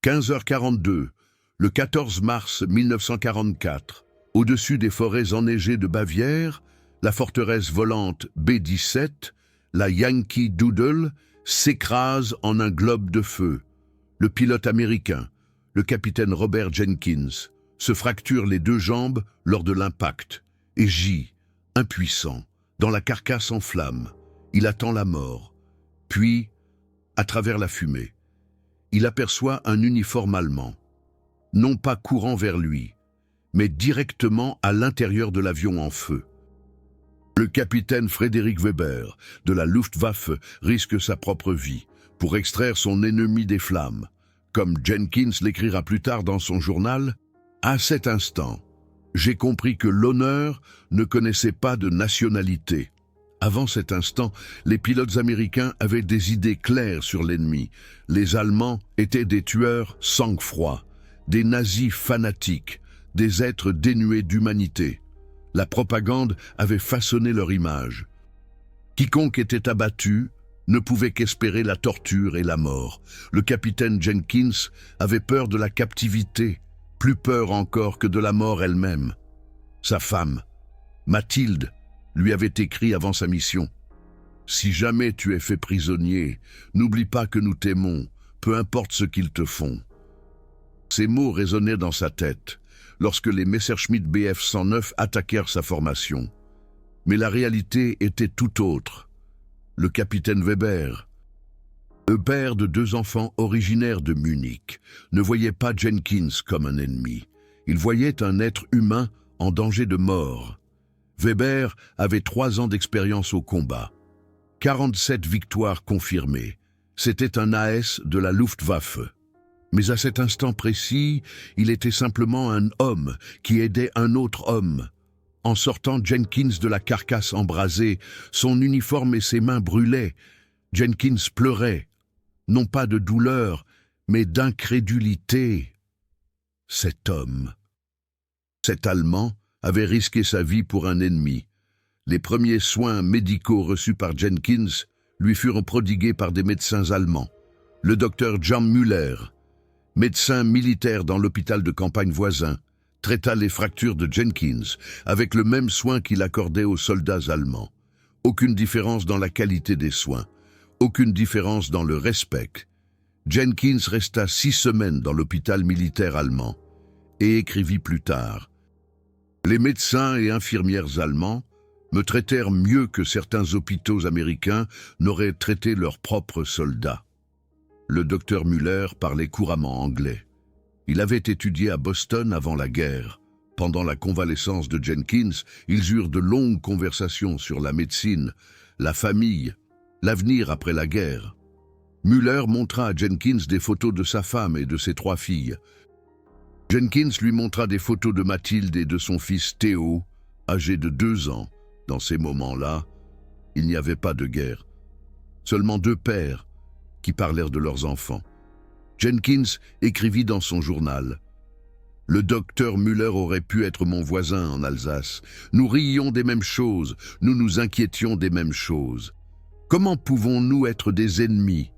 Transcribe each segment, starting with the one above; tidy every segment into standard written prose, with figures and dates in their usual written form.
15h42, le 14 mars 1944, au-dessus des forêts enneigées de Bavière, la forteresse volante B-17, la Yankee Doodle, s'écrase en un globe de feu. Le pilote américain, le capitaine Robert Jenkins, se fracture les deux jambes lors de l'impact et gît, impuissant, dans la carcasse en flammes. Il attend la mort. Puis, à travers la fumée, il aperçoit un uniforme allemand, non pas courant vers lui, mais directement à l'intérieur de l'avion en feu. Le capitaine Frédéric Weber de la Luftwaffe risque sa propre vie pour extraire son ennemi des flammes. Comme Jenkins l'écrira plus tard dans son journal, « À cet instant, j'ai compris que l'honneur ne connaissait pas de nationalité. » Avant cet instant, les pilotes américains avaient des idées claires sur l'ennemi. Les Allemands étaient des tueurs sang-froid, des nazis fanatiques, des êtres dénués d'humanité. La propagande avait façonné leur image. Quiconque était abattu ne pouvait qu'espérer la torture et la mort. Le capitaine Jenkins avait peur de la captivité, plus peur encore que de la mort elle-même. Sa femme, Mathilde, lui avait écrit avant sa mission. « Si jamais tu es fait prisonnier, n'oublie pas que nous t'aimons, peu importe ce qu'ils te font. » Ces mots résonnaient dans sa tête lorsque les Messerschmitt Bf 109 attaquèrent sa formation. Mais la réalité était tout autre. Le capitaine Weber, le père de deux enfants originaires de Munich, ne voyait pas Jenkins comme un ennemi. Il voyait un être humain en danger de mort. Weber avait 3 ans d'expérience au combat. 47 victoires confirmées. C'était un AS de la Luftwaffe. Mais à cet instant précis, il était simplement un homme qui aidait un autre homme. En sortant Jenkins de la carcasse embrasée, son uniforme et ses mains brûlaient. Jenkins pleurait, non pas de douleur, mais d'incrédulité. Cet homme, cet Allemand, avait risqué sa vie pour un ennemi. Les premiers soins médicaux reçus par Jenkins lui furent prodigués par des médecins allemands. Le docteur Jan Müller, médecin militaire dans l'hôpital de campagne voisin, traita les fractures de Jenkins avec le même soin qu'il accordait aux soldats allemands. Aucune différence dans la qualité des soins, aucune différence dans le respect. Jenkins resta 6 semaines dans l'hôpital militaire allemand et écrivit plus tard: « Les médecins et infirmières allemands me traitèrent mieux que certains hôpitaux américains n'auraient traité leurs propres soldats. » Le docteur Müller parlait couramment anglais. Il avait étudié à Boston avant la guerre. Pendant la convalescence de Jenkins, ils eurent de longues conversations sur la médecine, la famille, l'avenir après la guerre. Müller montra à Jenkins des photos de sa femme et de ses 3 filles. Jenkins lui montra des photos de Mathilde et de son fils Théo, âgé de 2 ans. Dans ces moments-là, il n'y avait pas de guerre. Seulement 2 pères qui parlèrent de leurs enfants. Jenkins écrivit dans son journal: « Le docteur Müller aurait pu être mon voisin en Alsace. Nous riions des mêmes choses, nous nous inquiétions des mêmes choses. Comment pouvons-nous être des ennemis ?»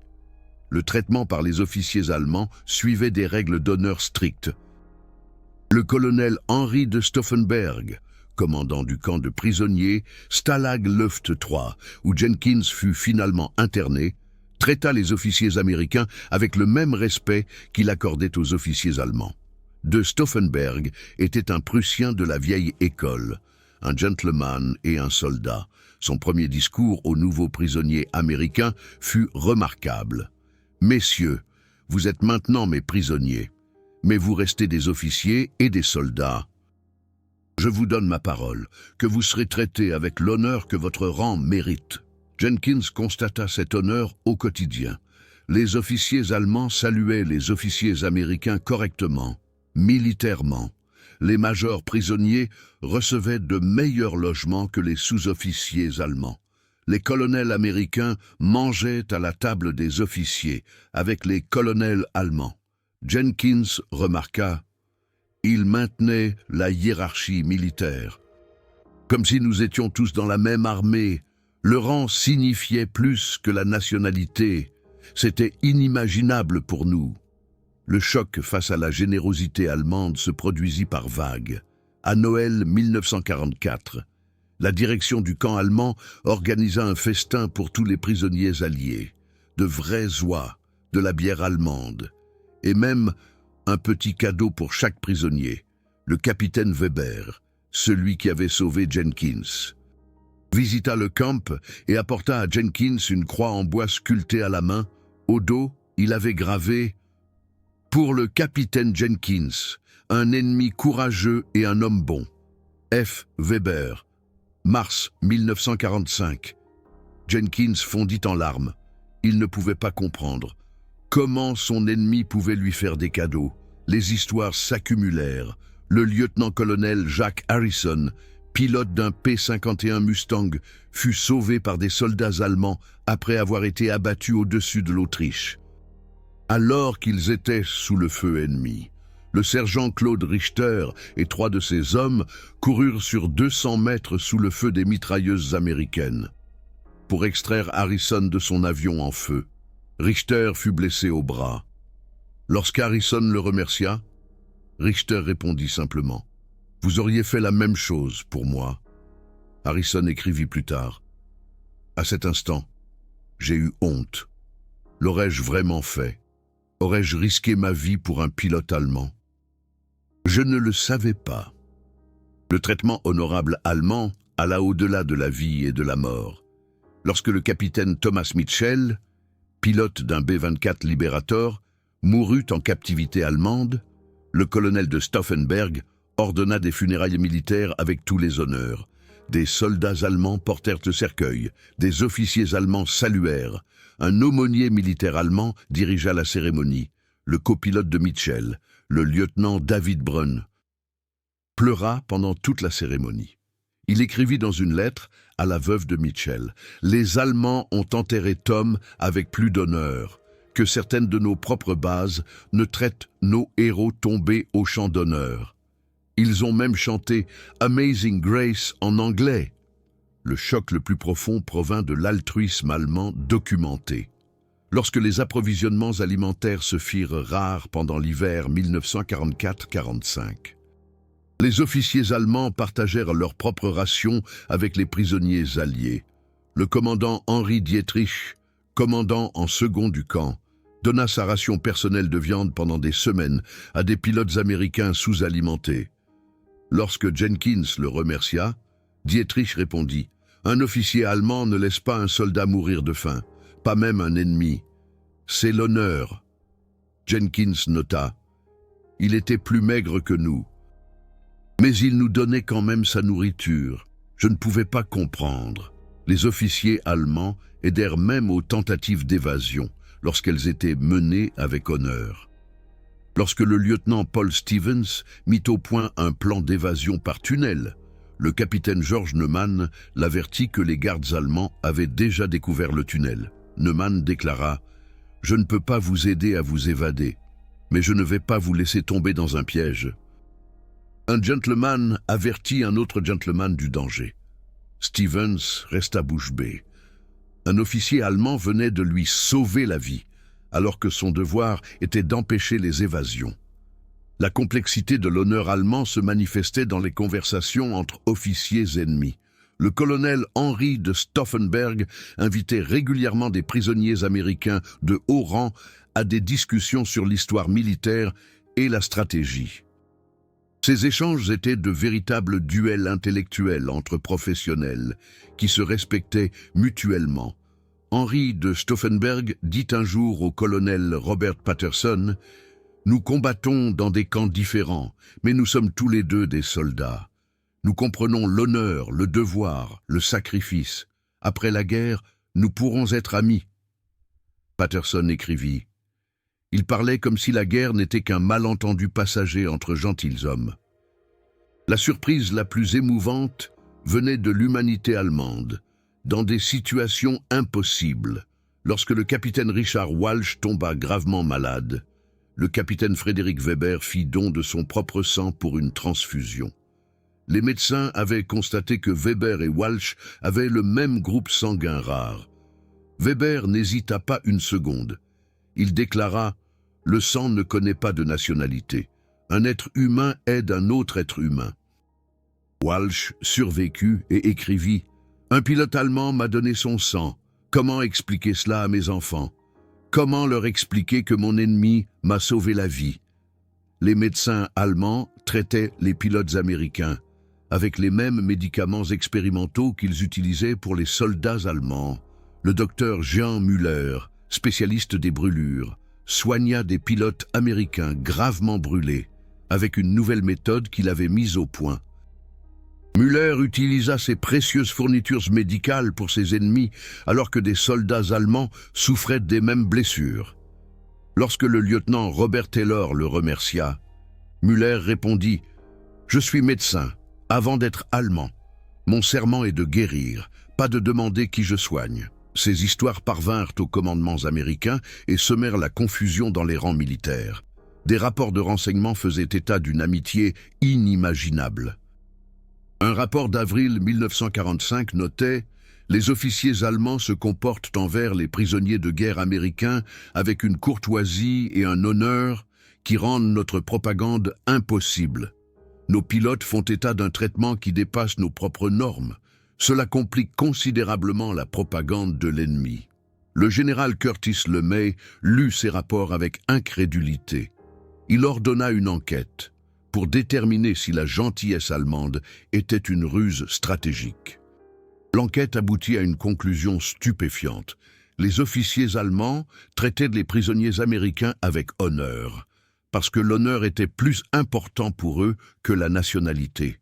Le traitement par les officiers allemands suivait des règles d'honneur strictes. Le colonel Henri de Stauffenberg, commandant du camp de prisonniers Stalag Luft 3, où Jenkins fut finalement interné, traita les officiers américains avec le même respect qu'il accordait aux officiers allemands. De Stauffenberg était un Prussien de la vieille école, un gentleman et un soldat. Son premier discours aux nouveaux prisonniers américains fut remarquable. « Messieurs, vous êtes maintenant mes prisonniers, mais vous restez des officiers et des soldats. Je vous donne ma parole, que vous serez traités avec l'honneur que votre rang mérite. » Jenkins constata cet honneur au quotidien. Les officiers allemands saluaient les officiers américains correctement, militairement. Les majors prisonniers recevaient de meilleurs logements que les sous-officiers allemands. Les colonels américains mangeaient à la table des officiers avec les colonels allemands. Jenkins remarqua: « Ils maintenaient la hiérarchie militaire. Comme si nous étions tous dans la même armée. Le rang signifiait plus que la nationalité. C'était inimaginable pour nous. » Le choc face à la générosité allemande se produisit par vagues. À Noël 1944, la direction du camp allemand organisa un festin pour tous les prisonniers alliés. De vraies oies, de la bière allemande, et même un petit cadeau pour chaque prisonnier, le capitaine Weber, celui qui avait sauvé Jenkins. Visita le camp et apporta à Jenkins une croix en bois sculptée à la main. Au dos, il avait gravé « Pour le capitaine Jenkins, un ennemi courageux et un homme bon. F. Weber, mars 1945. » Jenkins fondit en larmes. Il ne pouvait pas comprendre. Comment son ennemi pouvait lui faire des cadeaux? Les histoires s'accumulèrent. Le lieutenant-colonel Jack Harrison, pilote d'un P-51 Mustang, fut sauvé par des soldats allemands après avoir été abattu au-dessus de l'Autriche. Alors qu'ils étaient sous le feu ennemi, le sergent Claude Richter et 3 de ses hommes coururent sur 200 mètres sous le feu des mitrailleuses américaines pour extraire Harrison de son avion en feu. Richter fut blessé au bras. Lorsqu'Harrison le remercia, Richter répondit simplement « Vous auriez fait la même chose pour moi. » Harrison écrivit plus tard « À cet instant, j'ai eu honte. L'aurais-je vraiment fait? Aurais-je risqué ma vie pour un pilote allemand? Je ne le savais pas. » Le traitement honorable allemand alla au-delà de la vie et de la mort. Lorsque le capitaine Thomas Mitchell, pilote d'un B-24 Liberator, mourut en captivité allemande, le colonel de Stauffenberg ordonna des funérailles militaires avec tous les honneurs. Des soldats allemands portèrent le cercueil, des officiers allemands saluèrent. Un aumônier militaire allemand dirigea la cérémonie. Le copilote de Mitchell, le lieutenant David Brunn, pleura pendant toute la cérémonie. Il écrivit dans une lettre à la veuve de Mitchell « Les Allemands ont enterré Tom avec plus d'honneur. Que certaines de nos propres bases ne traitent nos héros tombés au champ d'honneur. Ils ont même chanté « Amazing Grace » en anglais. Le choc le plus profond provint de l'altruisme allemand documenté. Lorsque les approvisionnements alimentaires se firent rares pendant l'hiver 1944-45, les officiers allemands partagèrent leurs propres rations avec les prisonniers alliés. Le commandant Henri Dietrich, commandant en second du camp, donna sa ration personnelle de viande pendant des semaines à des pilotes américains sous-alimentés. Lorsque Jenkins le remercia, Dietrich répondit « Un officier allemand ne laisse pas un soldat mourir de faim, pas même un ennemi. C'est l'honneur. » Jenkins nota « Il était plus maigre que nous. Mais il nous donnait quand même sa nourriture. Je ne pouvais pas comprendre. » Les officiers allemands aidèrent même aux tentatives d'évasion lorsqu'elles étaient menées avec honneur. Lorsque le lieutenant Paul Stevens mit au point un plan d'évasion par tunnel, le capitaine George Neumann l'avertit que les gardes allemands avaient déjà découvert le tunnel. Neumann déclara « Je ne peux pas vous aider à vous évader, mais je ne vais pas vous laisser tomber dans un piège. » Un gentleman avertit un autre gentleman du danger. Stevens resta bouche bée. Un officier allemand venait de lui sauver la vie, alors que son devoir était d'empêcher les évasions. La complexité de l'honneur allemand se manifestait dans les conversations entre officiers ennemis. Le colonel Henri de Stauffenberg invitait régulièrement des prisonniers américains de haut rang à des discussions sur l'histoire militaire et la stratégie. Ces échanges étaient de véritables duels intellectuels entre professionnels qui se respectaient mutuellement. Henri de Stauffenberg dit un jour au colonel Robert Patterson « Nous combattons dans des camps différents, mais nous sommes tous les deux des soldats. Nous comprenons l'honneur, le devoir, le sacrifice. Après la guerre, nous pourrons être amis. » Patterson écrivit « Il parlait comme si la guerre n'était qu'un malentendu passager entre gentilshommes. » La surprise la plus émouvante venait de l'humanité allemande, dans des situations impossibles. Lorsque le capitaine Richard Walsh tomba gravement malade, le capitaine Frédéric Weber fit don de son propre sang pour une transfusion. Les médecins avaient constaté que Weber et Walsh avaient le même groupe sanguin rare. Weber n'hésita pas une seconde. Il déclara Le sang ne connaît pas de nationalité. Un être humain aide un autre être humain. Walsh survécut et écrivit « Un pilote allemand m'a donné son sang. Comment expliquer cela à mes enfants? Comment leur expliquer que mon ennemi m'a sauvé la vie ?» Les médecins allemands traitaient les pilotes américains avec les mêmes médicaments expérimentaux qu'ils utilisaient pour les soldats allemands. Le docteur Jean Müller, spécialiste des brûlures, soigna des pilotes américains gravement brûlés avec une nouvelle méthode qu'il avait mise au point. Müller utilisa ses précieuses fournitures médicales pour ses ennemis alors que des soldats allemands souffraient des mêmes blessures. Lorsque le lieutenant Robert Taylor le remercia, Müller répondit « Je suis médecin, avant d'être allemand. Mon serment est de guérir, pas de demander qui je soigne. » Ces histoires parvinrent aux commandements américains et semèrent la confusion dans les rangs militaires. Des rapports de renseignement faisaient état d'une amitié inimaginable. Un rapport d'avril 1945 notait « Les officiers allemands se comportent envers les prisonniers de guerre américains avec une courtoisie et un honneur qui rendent notre propagande impossible. Nos pilotes font état d'un traitement qui dépasse nos propres normes. Cela complique considérablement la propagande de l'ennemi. » Le général Curtis LeMay lut ces rapports avec incrédulité. Il ordonna une enquête pour déterminer si la gentillesse allemande était une ruse stratégique. L'enquête aboutit à une conclusion stupéfiante. Les officiers allemands traitaient les prisonniers américains avec honneur, parce que l'honneur était plus important pour eux que la nationalité.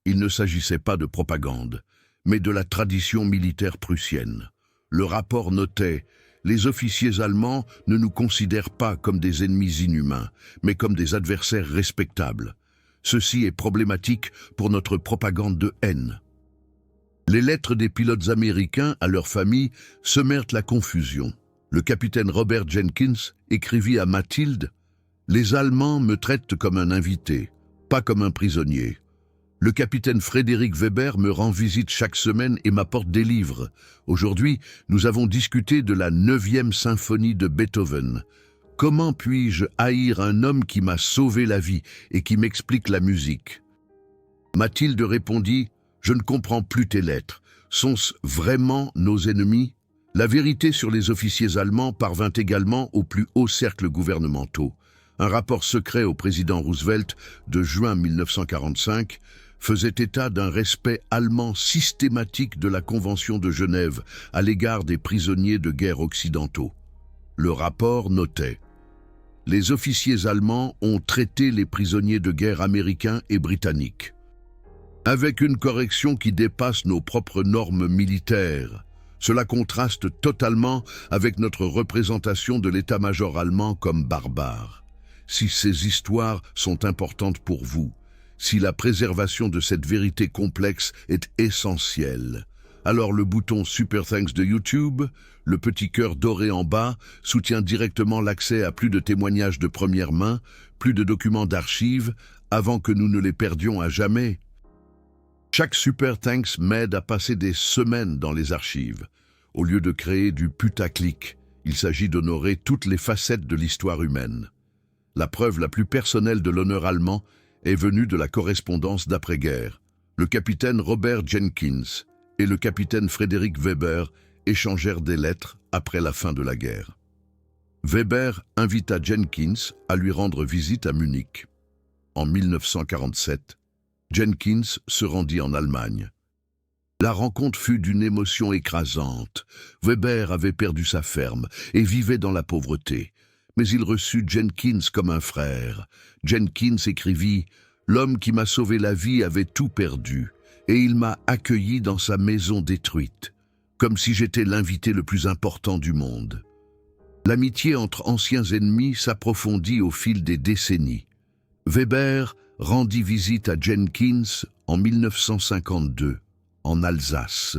Il ne s'agissait pas de propagande, mais de la tradition militaire prussienne. Le rapport notait « Les officiers allemands ne nous considèrent pas comme des ennemis inhumains, mais comme des adversaires respectables. Ceci est problématique pour notre propagande de haine. » Les lettres des pilotes américains à leurs familles semèrent la confusion. Le capitaine Robert Jenkins écrivit à Mathilde « Les Allemands me traitent comme un invité, pas comme un prisonnier. Le capitaine Frédéric Weber me rend visite chaque semaine et m'apporte des livres. Aujourd'hui, nous avons discuté de la 9e symphonie de Beethoven. Comment puis-je haïr un homme qui m'a sauvé la vie et qui m'explique la musique ?» Mathilde répondit « Je ne comprends plus tes lettres. Sont-ce vraiment nos ennemis ?» La vérité sur les officiers allemands parvint également aux plus hauts cercles gouvernementaux. Un rapport secret au président Roosevelt de juin 1945 faisait état d'un respect allemand systématique de la Convention de Genève à l'égard des prisonniers de guerre occidentaux. Le rapport notait « Les officiers allemands ont traité les prisonniers de guerre américains et britanniques avec une correction qui dépasse nos propres normes militaires. Cela contraste totalement avec notre représentation de l'état-major allemand comme barbare. Si ces histoires sont importantes pour vous, si la préservation de cette vérité complexe est essentielle, alors le bouton Super Thanks de YouTube, le petit cœur doré en bas, soutient directement l'accès à plus de témoignages de première main, plus de documents d'archives, avant que nous ne les perdions à jamais. Chaque Super Thanks m'aide à passer des semaines dans les archives. Au lieu de créer du putaclic, il s'agit d'honorer toutes les facettes de l'histoire humaine. La preuve la plus personnelle de l'honneur allemand est venue de la correspondance d'après-guerre. Le capitaine Robert Jenkins et le capitaine Frédéric Weber échangèrent des lettres après la fin de la guerre. Weber invita Jenkins à lui rendre visite à Munich. En 1947, Jenkins se rendit en Allemagne. La rencontre fut d'une émotion écrasante. Weber avait perdu sa ferme et vivait dans la pauvreté. Mais il reçut Jenkins comme un frère. Jenkins écrivit « L'homme qui m'a sauvé la vie avait tout perdu, et il m'a accueilli dans sa maison détruite, comme si j'étais l'invité le plus important du monde. » L'amitié entre anciens ennemis s'approfondit au fil des décennies. Weber rendit visite à Jenkins en 1952, en Alsace.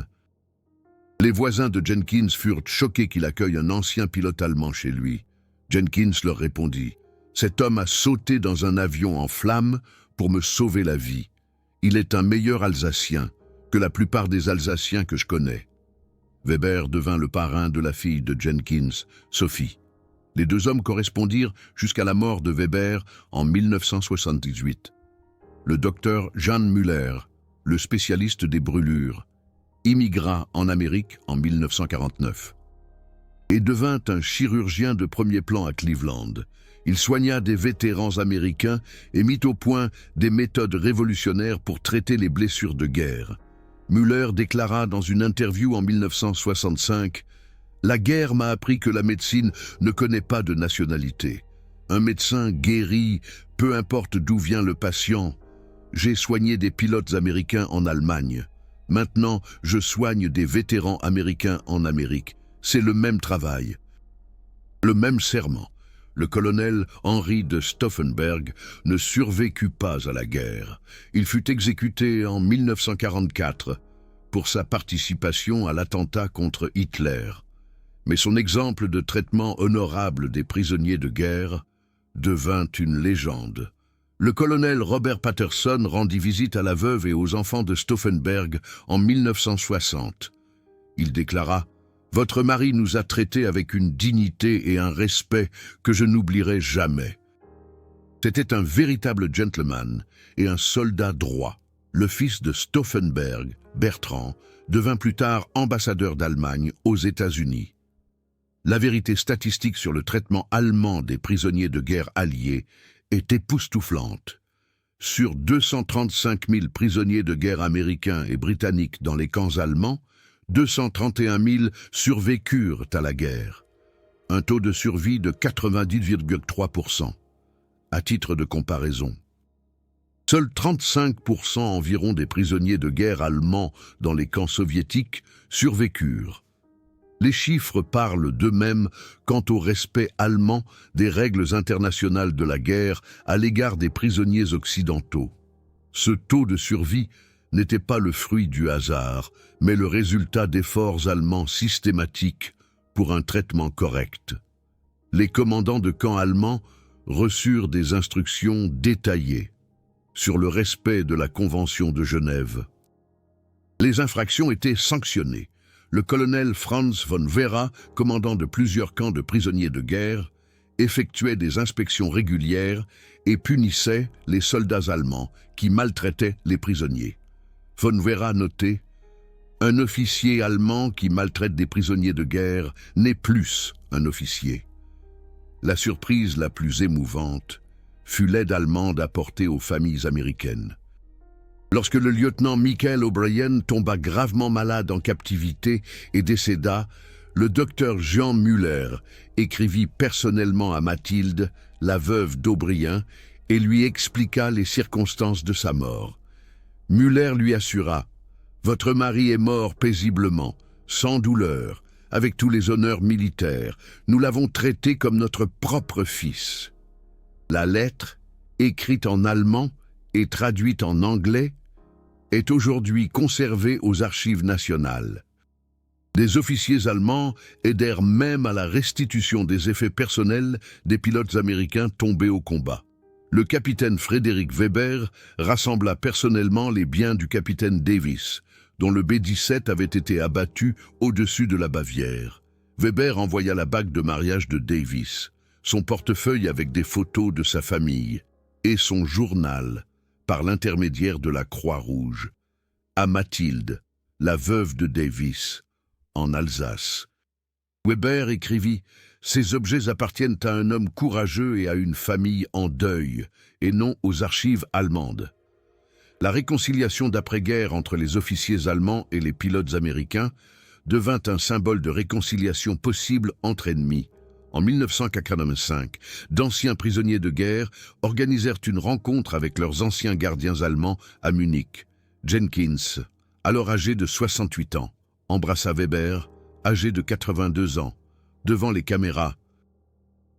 Les voisins de Jenkins furent choqués qu'il accueille un ancien pilote allemand chez lui. Jenkins leur répondit « Cet homme a sauté dans un avion en flammes pour me sauver la vie. Il est un meilleur Alsacien que la plupart des Alsaciens que je connais. » Weber devint le parrain de la fille de Jenkins, Sophie. Les deux hommes correspondirent jusqu'à la mort de Weber en 1978. Le docteur Jan Müller, le spécialiste des brûlures, immigra en Amérique en 1949 et devint un chirurgien de premier plan à Cleveland. Il soigna des vétérans américains et mit au point des méthodes révolutionnaires pour traiter les blessures de guerre. Müller déclara dans une interview en 1965 « La guerre m'a appris que la médecine ne connaît pas de nationalité. Un médecin guérit, peu importe d'où vient le patient. J'ai soigné des pilotes américains en Allemagne. Maintenant, je soigne des vétérans américains en Amérique. C'est le même travail. » Le même serment. Le colonel Henry de Stauffenberg ne survécut pas à la guerre. Il fut exécuté en 1944 pour sa participation à l'attentat contre Hitler. Mais son exemple de traitement honorable des prisonniers de guerre devint une légende. Le colonel Robert Patterson rendit visite à la veuve et aux enfants de Stauffenberg en 1960. Il déclara « Votre mari nous a traités avec une dignité et un respect que je n'oublierai jamais. » C'était un véritable gentleman et un soldat droit. Le fils de Stauffenberg, Bertrand, devint plus tard ambassadeur d'Allemagne aux États-Unis. La vérité statistique sur le traitement allemand des prisonniers de guerre alliés est époustouflante. Sur 235 000 prisonniers de guerre américains et britanniques dans les camps allemands, 231 000 survécurent à la guerre. Un taux de survie de 90,3%. À titre de comparaison, seuls 35% environ des prisonniers de guerre allemands dans les camps soviétiques survécurent. Les chiffres parlent d'eux-mêmes quant au respect allemand des règles internationales de la guerre à l'égard des prisonniers occidentaux. Ce taux de survie n'était pas le fruit du hasard, mais le résultat d'efforts allemands systématiques pour un traitement correct. Les commandants de camps allemands reçurent des instructions détaillées sur le respect de la Convention de Genève. Les infractions étaient sanctionnées. Le colonel Franz von Vera, commandant de plusieurs camps de prisonniers de guerre, effectuait des inspections régulières et punissait les soldats allemands qui maltraitaient les prisonniers. Von Vera notait « Un officier allemand qui maltraite des prisonniers de guerre n'est plus un officier. » La surprise la plus émouvante fut l'aide allemande apportée aux familles américaines. Lorsque le lieutenant Michael O'Brien tomba gravement malade en captivité et décéda, le docteur Jean Müller écrivit personnellement à Mathilde, la veuve d'O'Brien, et lui expliqua les circonstances de sa mort. Müller lui assura « Votre mari est mort paisiblement, sans douleur, avec tous les honneurs militaires. Nous l'avons traité comme notre propre fils. » La lettre, écrite en allemand et traduite en anglais, est aujourd'hui conservée aux archives nationales. Des officiers allemands aidèrent même à la restitution des effets personnels des pilotes américains tombés au combat. Le capitaine Frédéric Weber rassembla personnellement les biens du capitaine Davis, dont le B-17 avait été abattu au-dessus de la Bavière. Weber envoya la bague de mariage de Davis, son portefeuille avec des photos de sa famille et son journal, par l'intermédiaire de la Croix-Rouge, à Mathilde, la veuve de Davis, en Alsace. Weber écrivit « Ces objets appartiennent à un homme courageux et à une famille en deuil, et non aux archives allemandes. » La réconciliation d'après-guerre entre les officiers allemands et les pilotes américains devint un symbole de réconciliation possible entre ennemis. En 1985, d'anciens prisonniers de guerre organisèrent une rencontre avec leurs anciens gardiens allemands à Munich. Jenkins, alors âgé de 68 ans, embrassa Weber, âgé de 82 ans, devant les caméras.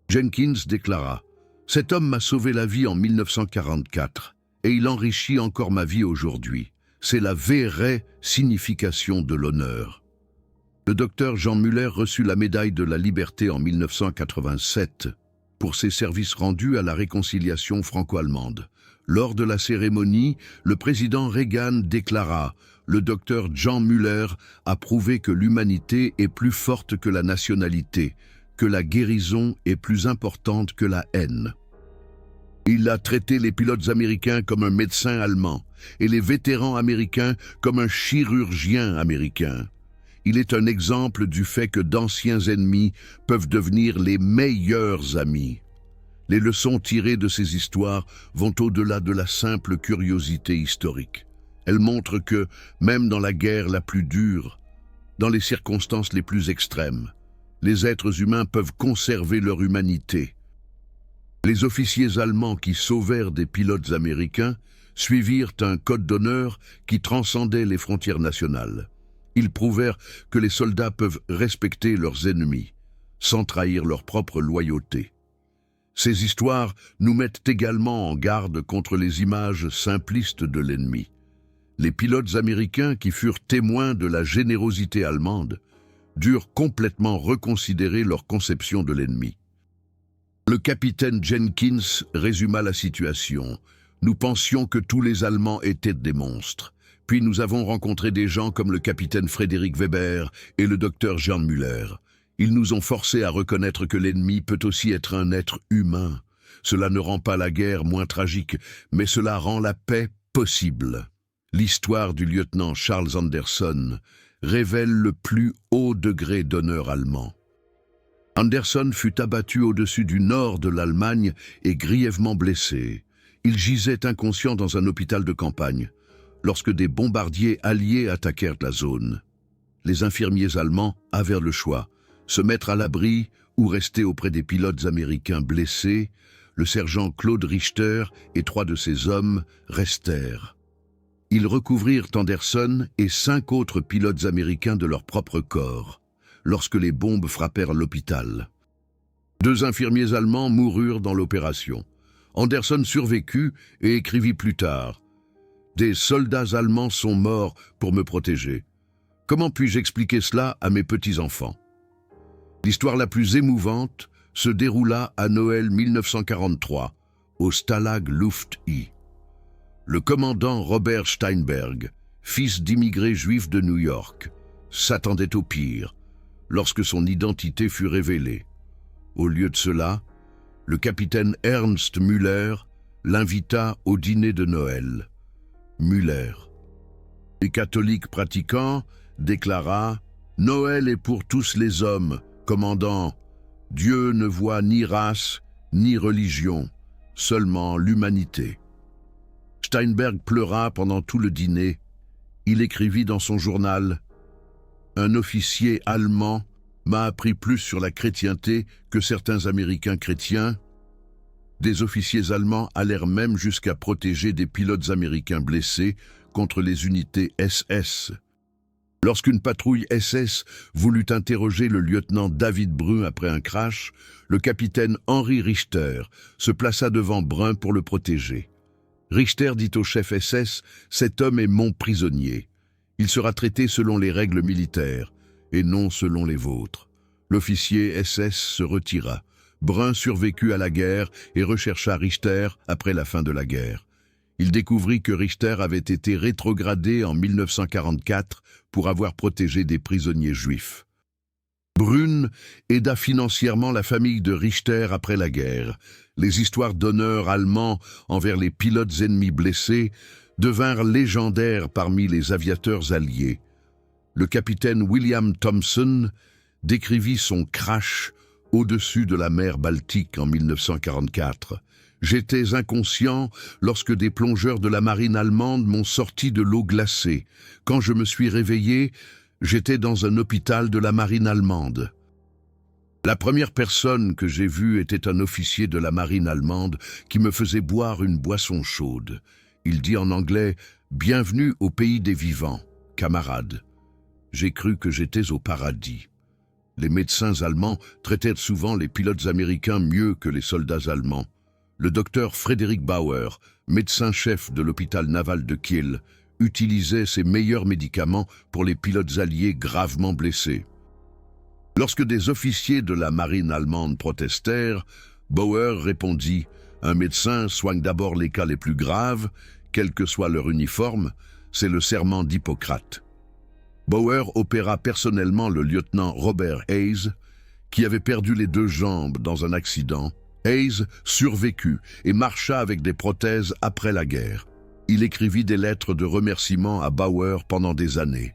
Jenkins déclara « Cet homme m'a sauvé la vie en 1944 et il enrichit encore ma vie aujourd'hui. C'est la vraie signification de l'honneur. » Le docteur Jean Müller reçut la médaille de la liberté en 1987 pour ses services rendus à la réconciliation franco-allemande. Lors de la cérémonie, le président Reagan déclara « Le docteur Jean Müller a prouvé que l'humanité est plus forte que la nationalité. que la guérison est plus importante que la haine. Il a traité les pilotes américains comme un médecin allemand et les vétérans américains comme un chirurgien américain. Il est un exemple du fait que d'anciens ennemis peuvent devenir les meilleurs amis. Les leçons tirées de ces histoires vont au-delà de la simple curiosité historique. Elles montrent que, même dans la guerre la plus dure, dans les circonstances les plus extrêmes, les êtres humains peuvent conserver leur humanité. Les officiers allemands qui sauvèrent des pilotes américains suivirent un code d'honneur qui transcendait les frontières nationales. Ils prouvèrent que les soldats peuvent respecter leurs ennemis, sans trahir leur propre loyauté. Ces histoires nous mettent également en garde contre les images simplistes de l'ennemi. Les pilotes américains qui furent témoins de la générosité allemande durent complètement reconsidérer leur conception de l'ennemi. Le capitaine Jenkins résuma la situation. Nous pensions que tous les Allemands étaient des monstres. Puis nous avons rencontré des gens comme le capitaine Frédéric Weber et le docteur Jean Müller. Ils nous ont forcés à reconnaître que l'ennemi peut aussi être un être humain. Cela ne rend pas la guerre moins tragique, mais cela rend la paix possible. L'histoire du lieutenant Charles Anderson révèle le plus haut degré d'honneur allemand. Anderson fut abattu au-dessus du nord de l'Allemagne et grièvement blessé. Il gisait inconscient dans un hôpital de campagne, lorsque des bombardiers alliés attaquèrent la zone. Les infirmiers allemands avaient le choix, se mettre à l'abri ou rester auprès des pilotes américains blessés. Le sergent Claude Richter et 3 de ses hommes restèrent. Ils recouvrirent Anderson et 5 autres pilotes américains de leur propre corps, lorsque les bombes frappèrent l'hôpital. 2 infirmiers allemands moururent dans l'opération. Anderson survécut et écrivit plus tard « Des soldats allemands sont morts pour me protéger. Comment puis-je expliquer cela à mes petits-enfants ?» L'histoire la plus émouvante se déroula à Noël 1943, au Stalag Luft I. Le commandant Robert Steinberg, fils d'immigrés juifs de New York, s'attendait au pire lorsque son identité fut révélée. Au lieu de cela, le capitaine Ernst Müller l'invita au dîner de Noël. Müller, les catholiques pratiquants, déclara « Noël est pour tous les hommes, commandant. Dieu ne voit ni race, ni religion, seulement l'humanité. » Steinberg pleura pendant tout le dîner. Il écrivit dans son journal « Un officier allemand m'a appris plus sur la chrétienté que certains Américains chrétiens. » Des officiers allemands allèrent même jusqu'à protéger des pilotes américains blessés contre les unités SS. Lorsqu'une patrouille SS voulut interroger le lieutenant David Brun après un crash, le capitaine Henri Richter se plaça devant Brun pour le protéger. Richter dit au chef SS « Cet homme est mon prisonnier. Il sera traité selon les règles militaires et non selon les vôtres. » L'officier SS se retira. Brun survécut à la guerre et rechercha Richter après la fin de la guerre. Il découvrit que Richter avait été rétrogradé en 1944 pour avoir protégé des prisonniers juifs. Brun aida financièrement la famille de Richter après la guerre. Les histoires d'honneur allemands envers les pilotes ennemis blessés devinrent légendaires parmi les aviateurs alliés. Le capitaine William Thompson décrivit son crash au-dessus de la mer Baltique en 1944. J'étais inconscient lorsque des plongeurs de la marine allemande m'ont sorti de l'eau glacée. Quand je me suis réveillé, j'étais dans un hôpital de la marine allemande. La première personne que j'ai vue était un officier de la marine allemande qui me faisait boire une boisson chaude. Il dit en anglais « Bienvenue au pays des vivants, camarade ». J'ai cru que j'étais au paradis. Les médecins allemands traitaient souvent les pilotes américains mieux que les soldats allemands. Le docteur Frédéric Bauer, médecin-chef de l'hôpital naval de Kiel, utilisait ses meilleurs médicaments pour les pilotes alliés gravement blessés. Lorsque des officiers de la marine allemande protestèrent, Bauer répondit « Un médecin soigne d'abord les cas les plus graves, quel que soit leur uniforme, c'est le serment d'Hippocrate. » Bauer opéra personnellement le lieutenant Robert Hayes, qui avait perdu les deux jambes dans un accident, Hayes survécut et marcha avec des prothèses après la guerre. Il écrivit des lettres de remerciement à Bauer pendant des années.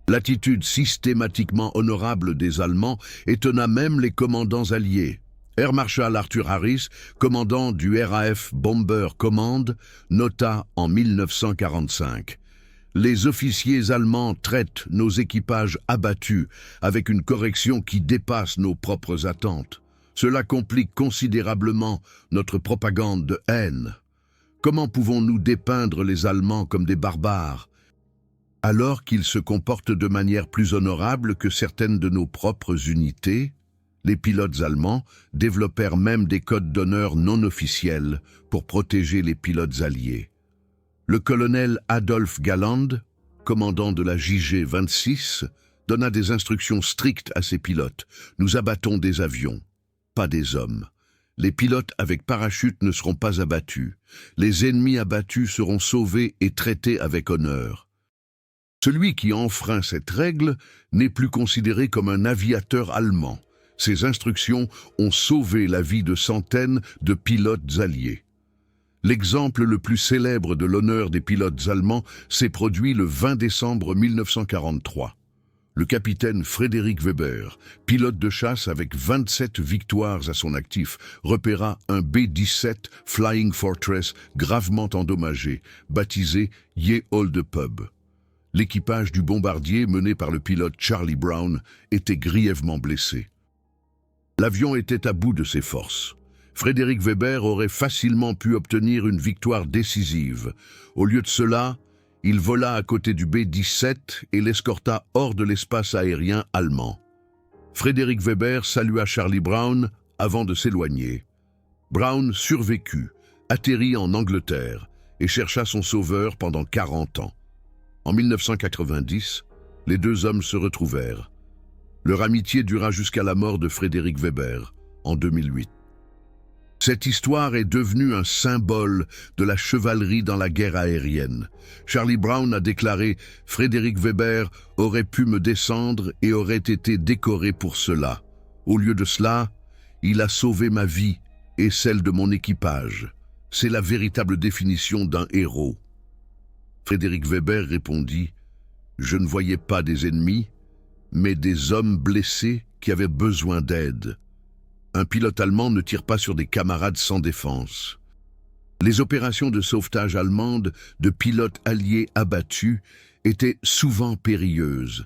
L'attitude systématiquement honorable des Allemands étonna même les commandants alliés. Air Marshal Arthur Harris, commandant du RAF Bomber Command, nota en 1945 « Les officiers allemands traitent nos équipages abattus avec une correction qui dépasse nos propres attentes. Cela complique considérablement notre propagande de haine. Comment pouvons-nous dépeindre les Allemands comme des barbares, alors qu'ils se comportent de manière plus honorable que certaines de nos propres unités ? Les pilotes allemands développèrent même des codes d'honneur non officiels pour protéger les pilotes alliés. Le colonel Adolf Galland, commandant de la JG-26, donna des instructions strictes à ses pilotes. « Nous abattons des avions, pas des hommes. Les pilotes avec parachute ne seront pas abattus. Les ennemis abattus seront sauvés et traités avec honneur. Celui qui enfreint cette règle n'est plus considéré comme un aviateur allemand. Ces instructions ont sauvé la vie de centaines de pilotes alliés. » L'exemple le plus célèbre de l'honneur des pilotes allemands s'est produit le 20 décembre 1943. Le capitaine Frédéric Weber, pilote de chasse avec 27 victoires à son actif, repéra un B-17 Flying Fortress gravement endommagé, baptisé Ye Olde Pub. L'équipage du bombardier, mené par le pilote Charlie Brown, était grièvement blessé. L'avion était à bout de ses forces. Frédéric Weber aurait facilement pu obtenir une victoire décisive. Au lieu de cela, il vola à côté du B-17 et l'escorta hors de l'espace aérien allemand. Frédéric Weber salua Charlie Brown avant de s'éloigner. Brown survécut, atterrit en Angleterre et chercha son sauveur pendant 40 ans. En 1990, les deux hommes se retrouvèrent. Leur amitié dura jusqu'à la mort de Frédéric Weber, en 2008. Cette histoire est devenue un symbole de la chevalerie dans la guerre aérienne. Charlie Brown a déclaré « Frédéric Weber aurait pu me descendre et aurait été décoré pour cela. Au lieu de cela, il a sauvé ma vie et celle de mon équipage. C'est la véritable définition d'un héros. » Frédéric Weber répondit « Je ne voyais pas des ennemis, mais des hommes blessés qui avaient besoin d'aide. » Un pilote allemand ne tire pas sur des camarades sans défense. Les opérations de sauvetage allemandes de pilotes alliés abattus étaient souvent périlleuses.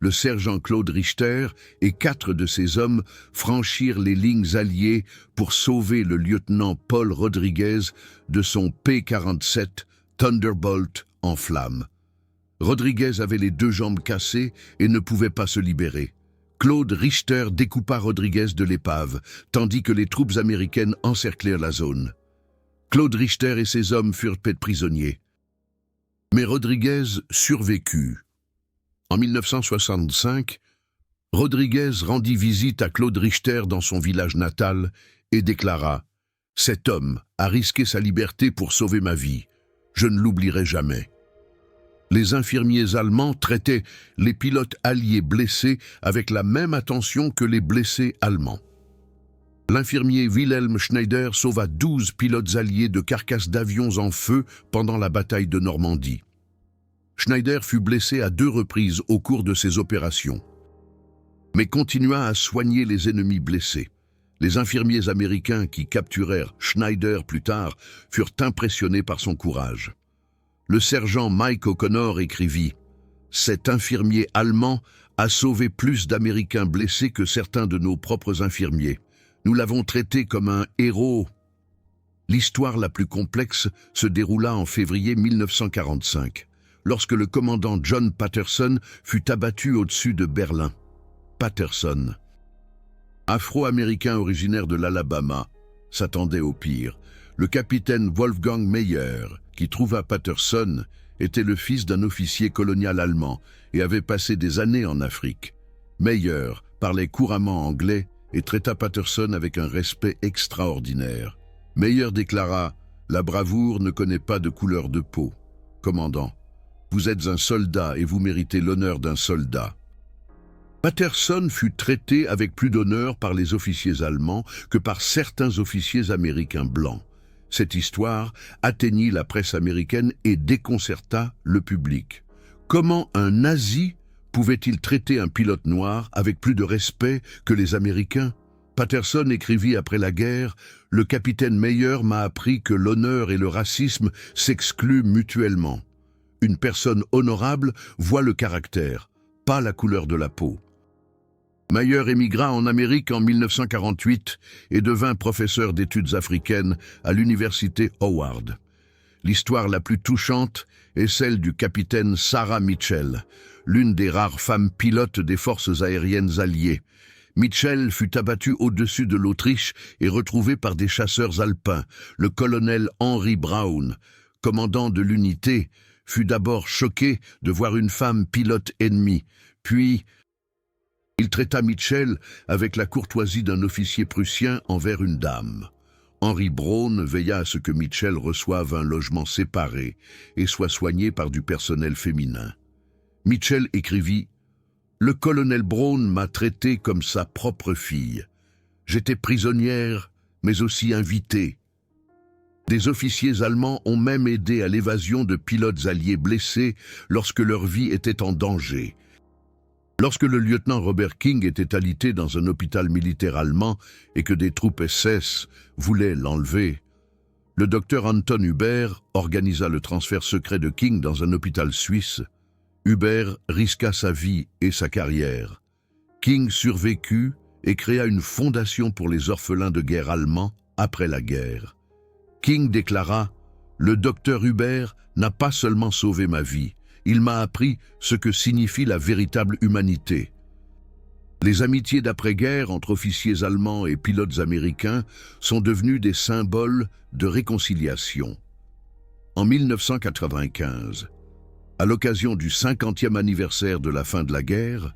Le sergent Claude Richter et 4 de ses hommes franchirent les lignes alliées pour sauver le lieutenant Paul Rodriguez de son P-47 Thunderbolt en flammes. Rodriguez avait les 2 jambes cassées et ne pouvait pas se libérer. Claude Richter découpa Rodriguez de l'épave, tandis que les troupes américaines encerclèrent la zone. Claude Richter et ses hommes furent faits prisonniers. Mais Rodriguez survécut. En 1965, Rodriguez rendit visite à Claude Richter dans son village natal et déclara « Cet homme a risqué sa liberté pour sauver ma vie. Je ne l'oublierai jamais. » Les infirmiers allemands traitaient les pilotes alliés blessés avec la même attention que les blessés allemands. L'infirmier Wilhelm Schneider sauva 12 pilotes alliés de carcasses d'avions en feu pendant la bataille de Normandie. Schneider fut blessé à 2 reprises au cours de ces opérations, mais continua à soigner les ennemis blessés. Les infirmiers américains qui capturèrent Schneider plus tard furent impressionnés par son courage. Le sergent Mike O'Connor écrivit « Cet infirmier allemand a sauvé plus d'Américains blessés que certains de nos propres infirmiers. Nous l'avons traité comme un héros. » L'histoire la plus complexe se déroula en février 1945, lorsque le commandant John Patterson fut abattu au-dessus de Berlin. Patterson, afro-américain originaire de l'Alabama, s'attendait au pire. Le capitaine Wolfgang Meyer, qui trouva Patterson, était le fils d'un officier colonial allemand et avait passé des années en Afrique. Meyer parlait couramment anglais et traita Patterson avec un respect extraordinaire. Meyer déclara « La bravoure ne connaît pas de couleur de peau. Commandant, vous êtes un soldat et vous méritez l'honneur d'un soldat. » Patterson fut traité avec plus d'honneur par les officiers allemands que par certains officiers américains blancs. Cette histoire atteignit la presse américaine et déconcerta le public. Comment un nazi pouvait-il traiter un pilote noir avec plus de respect que les Américains? Patterson écrivit après la guerre « Le capitaine Meyer m'a appris que l'honneur et le racisme s'excluent mutuellement. Une personne honorable voit le caractère, pas la couleur de la peau. » Meyer émigra en Amérique en 1948 et devint professeur d'études africaines à l'université Howard. L'histoire la plus touchante est celle du capitaine Sarah Mitchell, l'une des rares femmes pilotes des forces aériennes alliées. Mitchell fut abattu au-dessus de l'Autriche et retrouvé par des chasseurs alpins. Le colonel Henry Brown, commandant de l'unité, fut d'abord choqué de voir une femme pilote ennemie, puis il traita Mitchell avec la courtoisie d'un officier prussien envers une dame. Henry Brown veilla à ce que Mitchell reçoive un logement séparé et soit soigné par du personnel féminin. Mitchell écrivit « Le colonel Brown m'a traité comme sa propre fille. J'étais prisonnière, mais aussi invitée. Des officiers allemands ont même aidé à l'évasion de pilotes alliés blessés lorsque leur vie était en danger. Lorsque le lieutenant Robert King était alité dans un hôpital militaire allemand et que des troupes SS voulaient l'enlever, le docteur Anton Huber organisa le transfert secret de King dans un hôpital suisse. Huber risqua sa vie et sa carrière. King survécut et créa une fondation pour les orphelins de guerre allemands après la guerre. King déclara « Le docteur Huber n'a pas seulement sauvé ma vie, il m'a appris ce que signifie la véritable humanité. » Les amitiés d'après-guerre entre officiers allemands et pilotes américains sont devenues des symboles de réconciliation. En 1995, à l'occasion du 50e anniversaire de la fin de la guerre,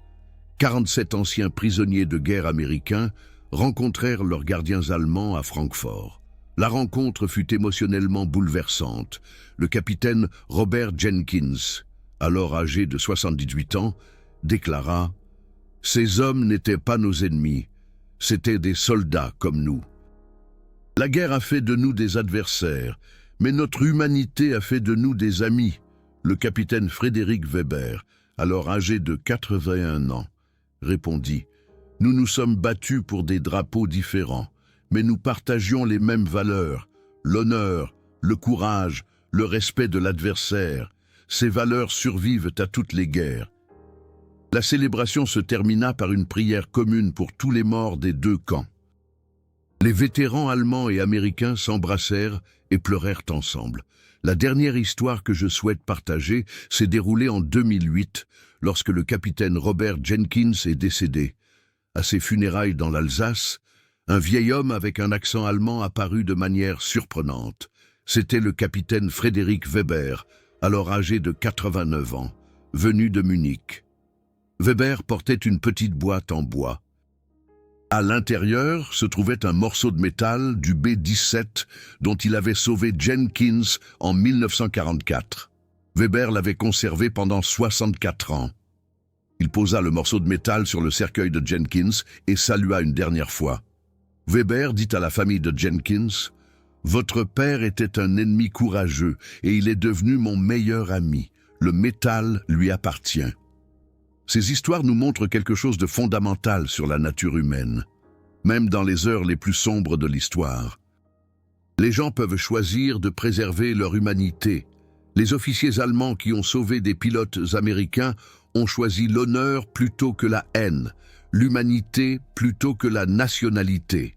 47 anciens prisonniers de guerre américains rencontrèrent leurs gardiens allemands à Francfort. La rencontre fut émotionnellement bouleversante. Le capitaine Robert Jenkins, alors âgé de 78 ans, déclara « Ces hommes n'étaient pas nos ennemis, c'étaient des soldats comme nous. La guerre a fait de nous des adversaires, mais notre humanité a fait de nous des amis. » Le capitaine Frédéric Weber, alors âgé de 81 ans, répondit « Nous nous sommes battus pour des drapeaux différents, mais nous partagions les mêmes valeurs, l'honneur, le courage, le respect de l'adversaire. Ces valeurs survivent à toutes les guerres. » La célébration se termina par une prière commune pour tous les morts des deux camps. Les vétérans allemands et américains s'embrassèrent et pleurèrent ensemble. La dernière histoire que je souhaite partager s'est déroulée en 2008, lorsque le capitaine Robert Jenkins est décédé. À ses funérailles dans l'Alsace, un vieil homme avec un accent allemand apparut de manière surprenante. C'était le capitaine Frédéric Weber, alors âgé de 89 ans, venu de Munich. Weber portait une petite boîte en bois. À l'intérieur se trouvait un morceau de métal du B-17 dont il avait sauvé Jenkins en 1944. Weber l'avait conservé pendant 64 ans. Il posa le morceau de métal sur le cercueil de Jenkins et salua une dernière fois. Weber dit à la famille de Jenkins « Votre père était un ennemi courageux et il est devenu mon meilleur ami. Le métal lui appartient. » Ces histoires nous montrent quelque chose de fondamental sur la nature humaine, même dans les heures les plus sombres de l'histoire. Les gens peuvent choisir de préserver leur humanité. Les officiers allemands qui ont sauvé des pilotes américains ont choisi l'honneur plutôt que la haine, l'humanité plutôt que la nationalité.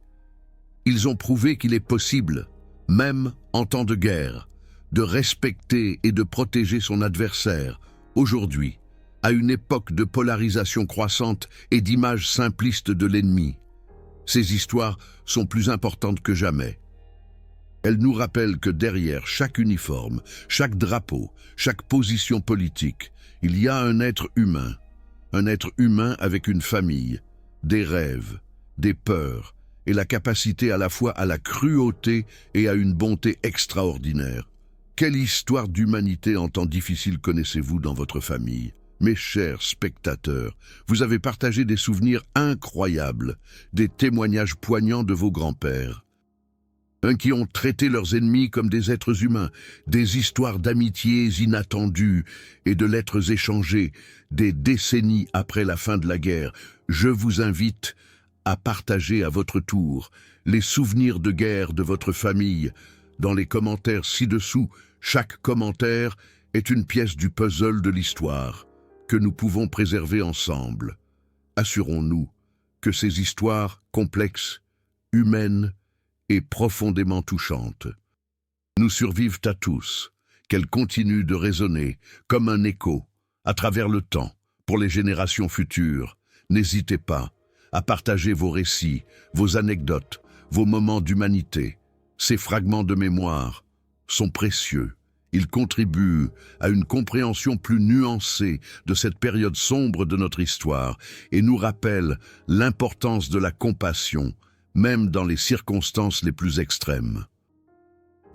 Ils ont prouvé qu'il est possible, même en temps de guerre, de respecter et de protéger son adversaire. Aujourd'hui, à une époque de polarisation croissante et d'images simplistes de l'ennemi, ces histoires sont plus importantes que jamais. Elles nous rappellent que derrière chaque uniforme, chaque drapeau, chaque position politique, il y a un être humain avec une famille, des rêves, des peurs et la capacité à la fois à la cruauté et à une bonté extraordinaire. Quelle histoire d'humanité en temps difficile connaissez-vous dans votre famille ? Mes chers spectateurs, vous avez partagé des souvenirs incroyables, des témoignages poignants de vos grands-pères. Qui ont traité leurs ennemis comme des êtres humains, des histoires d'amitiés inattendues et de lettres échangées, des décennies après la fin de la guerre. Je vous invite à partager à votre tour les souvenirs de guerre de votre famille. Dans les commentaires ci-dessous, chaque commentaire est une pièce du puzzle de l'histoire que nous pouvons préserver ensemble. Assurons-nous que ces histoires complexes, humaines et profondément touchantes nous survivent à tous, qu'elles continuent de résonner comme un écho à travers le temps pour les générations futures. N'hésitez pas à partager vos récits, vos anecdotes, vos moments d'humanité. Ces fragments de mémoire sont précieux. Ils contribuent à une compréhension plus nuancée de cette période sombre de notre histoire et nous rappellent l'importance de la compassion, même dans les circonstances les plus extrêmes.